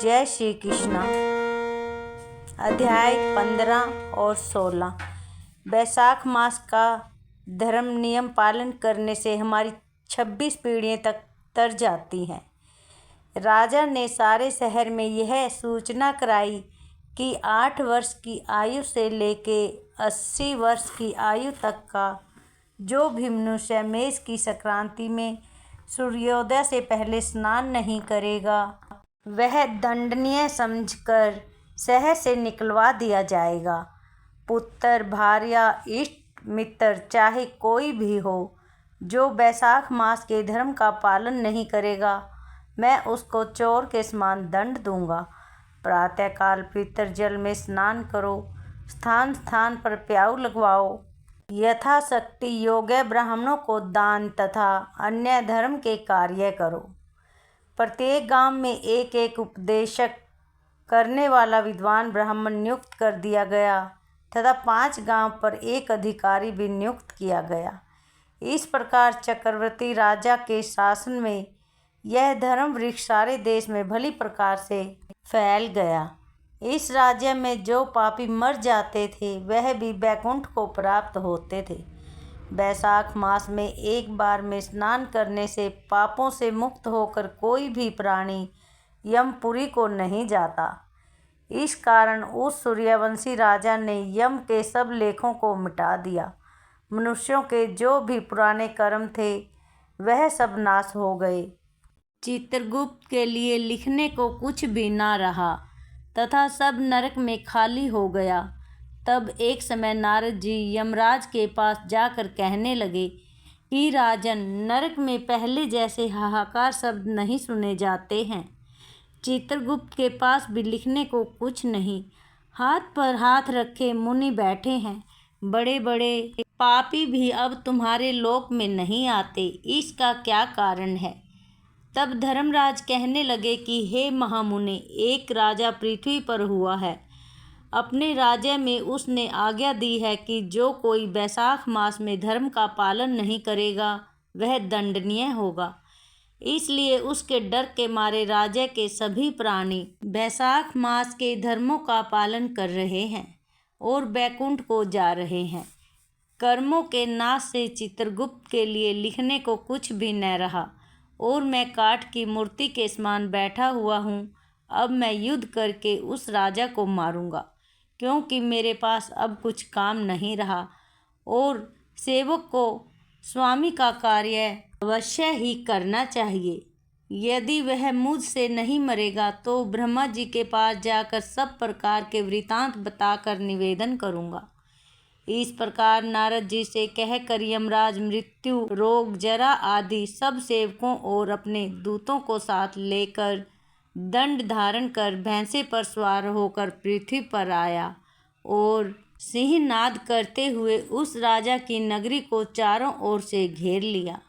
जय श्री कृष्ण। अध्याय 15 और 16। बैसाख मास का धर्म नियम पालन करने से हमारी 26 पीढ़ियाँ तक तर जाती हैं। राजा ने सारे शहर में यह सूचना कराई कि 8 वर्ष की आयु से लेके 80 वर्ष की आयु तक का जो भी मनुष्य मेष की संक्रांति में सूर्योदय से पहले स्नान नहीं करेगा, वह दंडनीय समझकर शहर से निकलवा दिया जाएगा। पुत्र, भार्या, इष्ट मित्र चाहे कोई भी हो, जो बैसाख मास के धर्म का पालन नहीं करेगा, मैं उसको चोर के समान दंड दूंगा। प्रातःकाल पवित्र जल में स्नान करो, स्थान स्थान पर प्याऊ लगवाओ, यथाशक्ति योग्य ब्राह्मणों को दान तथा अन्य धर्म के कार्य करो। प्रत्येक गांव में एक एक उपदेशक करने वाला विद्वान ब्राह्मण नियुक्त कर दिया गया तथा 5 गांव पर एक अधिकारी भी नियुक्त किया गया। इस प्रकार चक्रवर्ती राजा के शासन में यह धर्म वृक्ष सारे देश में भली प्रकार से फैल गया। इस राज्य में जो पापी मर जाते थे वह भी वैकुंठ को प्राप्त होते थे। बैसाख मास में एक बार में स्नान करने से पापों से मुक्त होकर कोई भी प्राणी यमपुरी को नहीं जाता। इस कारण उस सूर्यवंशी राजा ने यम के सब लेखों को मिटा दिया। मनुष्यों के जो भी पुराने कर्म थे वह सब नाश हो गए। चित्रगुप्त के लिए लिखने को कुछ भी ना रहा तथा सब नरक में खाली हो गया। तब एक समय नारद जी यमराज के पास जाकर कहने लगे कि राजन, नरक में पहले जैसे हाहाकार शब्द नहीं सुने जाते हैं। चित्रगुप्त के पास भी लिखने को कुछ नहीं। हाथ पर हाथ रखे मुनि बैठे हैं। बड़े बड़े पापी भी अब तुम्हारे लोक में नहीं आते, इसका क्या कारण है? तब धर्मराज कहने लगे कि हे महामुने, एक राजा पृथ्वी पर हुआ है। अपने राज्य में उसने आज्ञा दी है कि जो कोई बैसाख मास में धर्म का पालन नहीं करेगा वह दंडनीय होगा। इसलिए उसके डर के मारे राज्य के सभी प्राणी बैसाख मास के धर्मों का पालन कर रहे हैं और बैकुंठ को जा रहे हैं। कर्मों के नाश से चित्रगुप्त के लिए लिखने को कुछ भी न रहा और मैं काठ की मूर्ति के समान बैठा हुआ हूँ। अब मैं युद्ध करके उस राजा को मारूंगा, क्योंकि मेरे पास अब कुछ काम नहीं रहा और सेवक को स्वामी का कार्य अवश्य ही करना चाहिए। यदि वह मुझसे नहीं मरेगा तो ब्रह्मा जी के पास जाकर सब प्रकार के वृतांत बताकर निवेदन करूंगा। इस प्रकार नारद जी से कहकर यमराज मृत्यु, रोग, जरा आदि सब सेवकों और अपने दूतों को साथ लेकर दंड धारण कर भैंसे पर सवार होकर पृथ्वी पर आया और सिंहनाद करते हुए उस राजा की नगरी को चारों ओर से घेर लिया।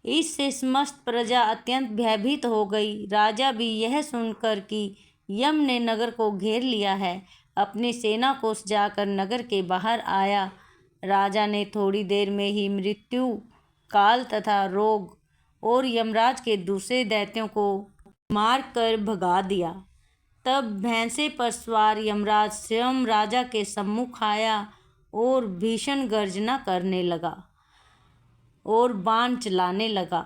इससे समस्त प्रजा अत्यंत भयभीत हो गई। राजा भी यह सुनकर कि यम ने नगर को घेर लिया है, अपनी सेना को सजाकर नगर के बाहर आया। राजा ने थोड़ी देर में ही मृत्यु, काल तथा रोग और यमराज के दूसरे दैत्यों को मार कर भगा दिया। तब भैंसे पर सवार यमराज स्वयं राजा के सम्मुख आया और भीषण गर्जना करने लगा और बाण चलाने लगा।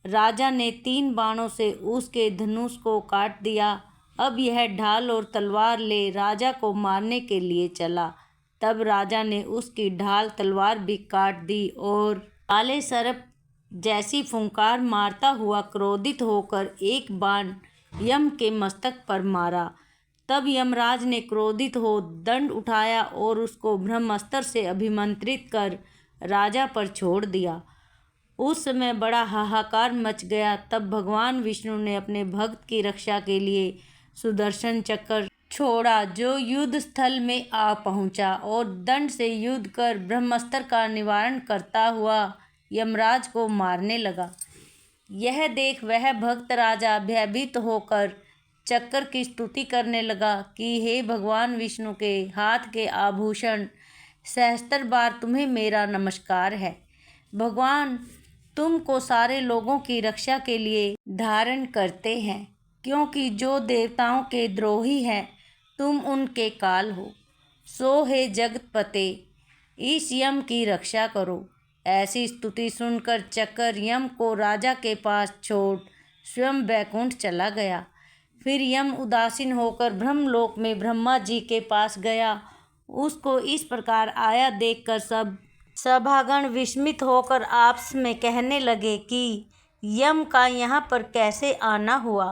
राजा ने 3 बाणों से उसके धनुष को काट दिया। अब यह ढाल और तलवार ले राजा को मारने के लिए चला। तब राजा ने उसकी ढाल तलवार भी काट दी और काले सर्प जैसी फुंकार मारता हुआ क्रोधित होकर एक बाण यम के मस्तक पर मारा। तब यमराज ने क्रोधित हो दंड उठाया और उसको ब्रह्मास्त्र से अभिमंत्रित कर राजा पर छोड़ दिया। उस समय बड़ा हाहाकार मच गया। तब भगवान विष्णु ने अपने भक्त की रक्षा के लिए सुदर्शन चक्र छोड़ा, जो युद्ध स्थल में आ पहुंचा और दंड से युद्ध कर ब्रह्मास्त्र का निवारण करता हुआ यमराज को मारने लगा। यह देख वह भक्त राजा भयभीत होकर चक्र की स्तुति करने लगा कि हे भगवान विष्णु के हाथ के आभूषण, सहस्त्र बार तुम्हें मेरा नमस्कार है। भगवान तुमको सारे लोगों की रक्षा के लिए धारण करते हैं। क्योंकि जो देवताओं के द्रोही हैं तुम उनके काल हो। सो हे जगतपते, इस यम की रक्षा करो। ऐसी स्तुति सुनकर चक्र यम को राजा के पास छोड़ स्वयं बैकुंठ चला गया। फिर यम उदासीन होकर ब्रह्मलोक में ब्रह्मा जी के पास गया। उसको इस प्रकार आया देखकर सब सभागण विस्मित होकर आपस में कहने लगे कि यम का यहाँ पर कैसे आना हुआ।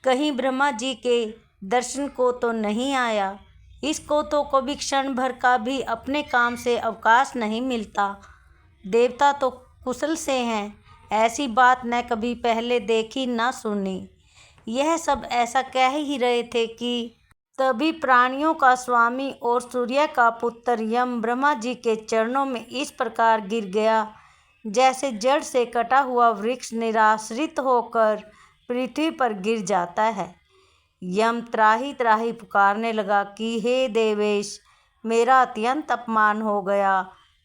कहीं ब्रह्मा जी के दर्शन को तो नहीं आया। इसको तो कभी क्षण भर का भी अपने काम से अवकाश नहीं मिलता। देवता तो कुशल से हैं, ऐसी बात न कभी पहले देखी न सुनी। यह सब ऐसा कह ही रहे थे कि तभी प्राणियों का स्वामी और सूर्य का पुत्र यम ब्रह्मा जी के चरणों में इस प्रकार गिर गया जैसे जड़ से कटा हुआ वृक्ष निराश्रित होकर पृथ्वी पर गिर जाता है। यम त्राही त्राही पुकारने लगा कि हे देवेश, मेरा अत्यंत अपमान हो गया।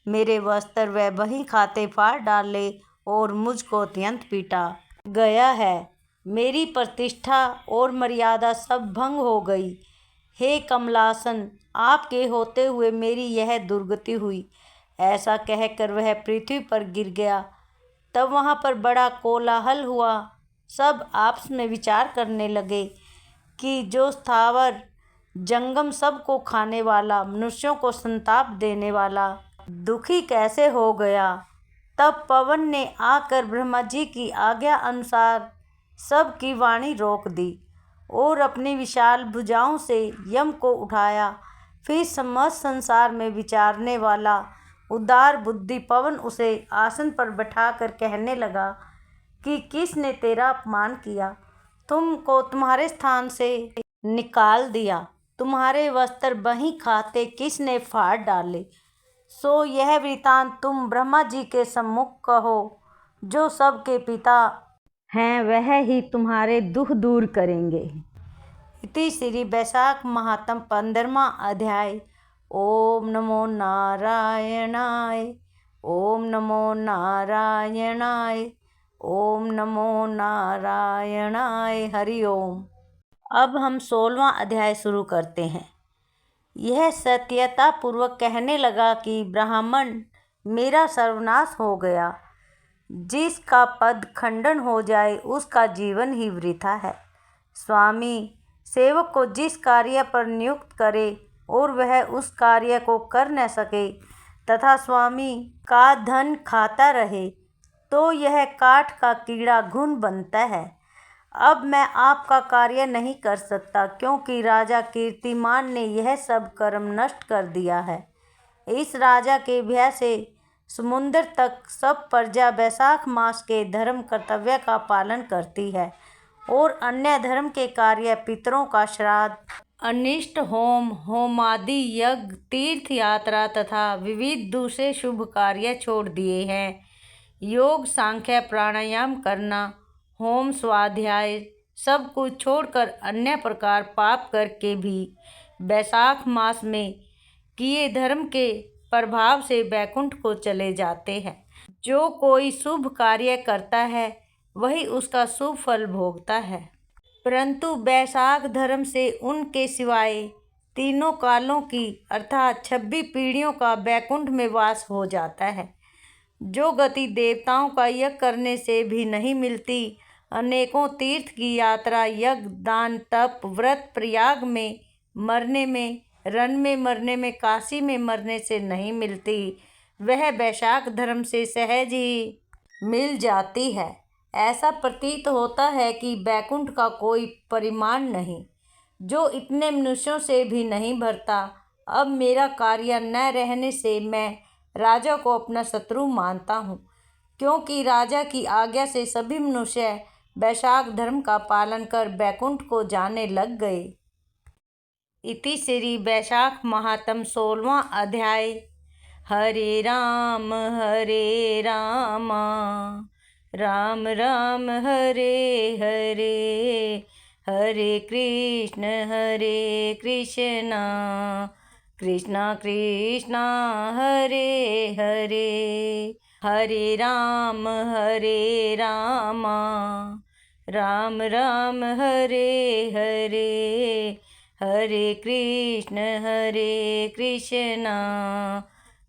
मेरे वस्त्र व बही खाते फाड़ डाले और मुझको अत्यंत पीटा गया है। मेरी प्रतिष्ठा और मर्यादा सब भंग हो गई। हे कमलासन, आपके होते हुए मेरी यह दुर्गति हुई। ऐसा कहकर वह पृथ्वी पर गिर गया। तब वहाँ पर बड़ा कोलाहल हुआ। सब आपस में विचार करने लगे कि जो स्थावर जंगम सबको खाने वाला, मनुष्यों को संताप देने वाला दुखी कैसे हो गया। तब पवन ने आकर ब्रह्मा जी की आज्ञा अनुसार सबकी वाणी रोक दी और अपनी विशाल भुजाओं से यम को उठाया। फिर समस्त संसार में विचारने वाला उदार बुद्धि पवन उसे आसन पर बैठाकर कहने लगा कि किसने तेरा अपमान किया, तुमको तुम्हारे स्थान से निकाल दिया, तुम्हारे वस्त्र बही खाते किसने फाड़ डाले। सो यह वृतांत तुम ब्रह्मा जी के सम्मुख कहो। जो सबके पिता हैं वह ही तुम्हारे दुख दूर करेंगे। इति श्री वैशाख महात्म 15वां अध्याय। ओम नमो नारायणाय। ओम नमो नारायणाय। ओम नमो नारायणाय। हरि ओम। अब हम 16वां अध्याय शुरू करते हैं। यह सत्यता पूर्वक कहने लगा कि ब्राह्मण, मेरा सर्वनाश हो गया। जिसका पद खंडन हो जाए उसका जीवन ही वृथा है। स्वामी सेवक को जिस कार्य पर नियुक्त करे और वह उस कार्य को कर न सके तथा स्वामी का धन खाता रहे तो यह काठ का कीड़ा घुन बनता है। अब मैं आपका कार्य नहीं कर सकता क्योंकि राजा कीर्तिमान ने यह सब कर्म नष्ट कर दिया है। इस राजा के भय से समुद्र तक सब प्रजा वैशाख मास के धर्म कर्तव्य का पालन करती है और अन्य धर्म के कार्य, पितरों का श्राद्ध, अनिष्ट होम, होमादि यज्ञ, तीर्थ यात्रा तथा विविध दूसरे शुभ कार्य छोड़ दिए हैं। योग, सांख्य, प्राणायाम करना, होम, स्वाध्याय सब कुछ छोड़कर अन्य प्रकार पाप करके भी वैशाख मास में किए धर्म के प्रभाव से बैकुंठ को चले जाते हैं। जो कोई शुभ कार्य करता है वही उसका शुभ फल भोगता है, परंतु वैशाख धर्म से उनके सिवाय तीनों कालों की अर्थात 26 पीढ़ियों का बैकुंठ में वास हो जाता है। जो गति देवताओं का यज्ञ करने से भी नहीं मिलती, अनेकों तीर्थ की यात्रा, यज्ञ, दान, तप, व्रत, प्रयाग में मरने में, रण में मरने में, काशी में मरने से नहीं मिलती, वह वैशाख धर्म से सहज ही मिल जाती है। ऐसा प्रतीत होता है कि बैकुंठ का कोई परिमाण नहीं, जो इतने मनुष्यों से भी नहीं भरता। अब मेरा कार्य न रहने से मैं राजा को अपना शत्रु मानता हूँ, क्योंकि राजा की आज्ञा से सभी मनुष्य वैशाख धर्म का पालन कर बैकुंठ को जाने लग गए। इति श्री वैशाख महात्म 16वां अध्याय। हरे राम राम राम हरे हरे, हरे कृष्ण कृष्ण कृष्ण हरे हरे, हरे राम राम राम हरे हरे, हरे कृष्णा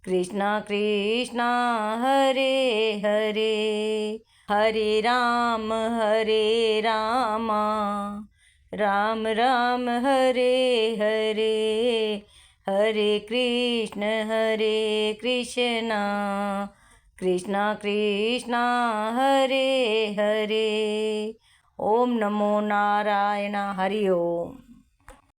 कृष्णा कृष्णा हरे हरे, हरे राम राम राम हरे हरे, हरे कृष्णा कृष्णा कृष्णा हरे हरे। ओम नमो नारायण। हरि ओम।